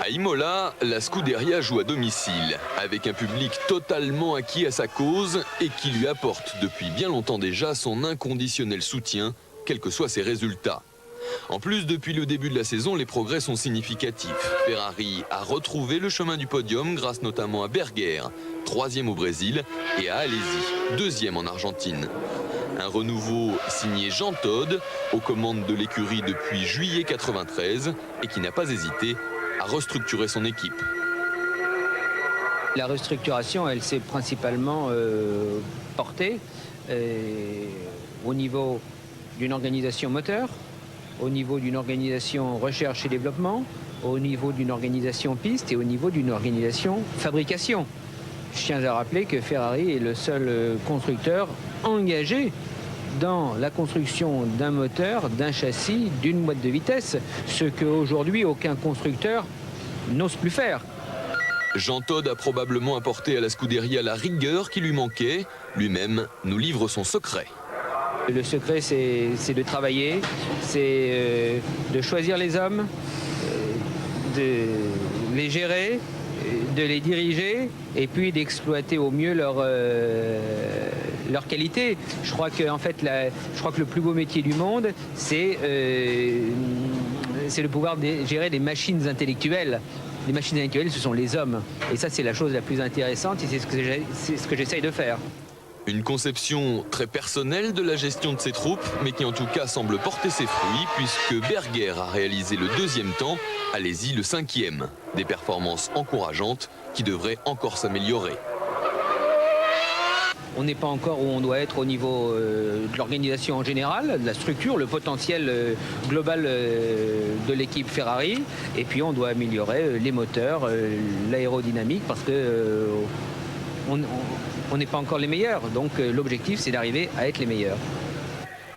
À Imola, la Scuderia joue à domicile, avec un public totalement acquis à sa cause et qui lui apporte depuis bien longtemps déjà son inconditionnel soutien, quels que soient ses résultats. En plus, depuis le début de la saison, les progrès sont significatifs. Ferrari a retrouvé le chemin du podium grâce notamment à Berger, 3e au Brésil, et à Alesi, 2e en Argentine. Un renouveau signé Jean Todt, aux commandes de l'écurie depuis juillet 93 et qui n'a pas hésité à restructurer son équipe. La restructuration, elle s'est principalement portée au niveau d'une organisation moteur, au niveau d'une organisation recherche et développement, au niveau d'une organisation piste et au niveau d'une organisation fabrication. Je tiens à rappeler que Ferrari est le seul constructeur engagé dans la construction d'un moteur, d'un châssis, d'une boîte de vitesse, ce qu'aujourd'hui aucun constructeur n'ose plus faire. Jean Todt a probablement apporté à la Scuderia la rigueur qui lui manquait. Lui-même nous livre son secret. Le secret, c'est de travailler, c'est de choisir les hommes, de les gérer, de les diriger et puis d'exploiter au mieux leur qualité. Je crois que le plus beau métier du monde, c'est de pouvoir gérer des machines intellectuelles. Les machines intellectuelles, ce sont les hommes. Et ça, c'est la chose la plus intéressante et c'est ce que j'essaye de faire. Une conception très personnelle de la gestion de ses troupes, mais qui en tout cas semble porter ses fruits, puisque Berger a réalisé le 2e temps, Alesi le 5e. Des performances encourageantes qui devraient encore s'améliorer. On n'est pas encore où on doit être au niveau de l'organisation en général, de la structure, le potentiel global de l'équipe Ferrari. Et puis on doit améliorer les moteurs, l'aérodynamique, parce que on n'est pas encore les meilleurs. Donc l'objectif, c'est d'arriver à être les meilleurs.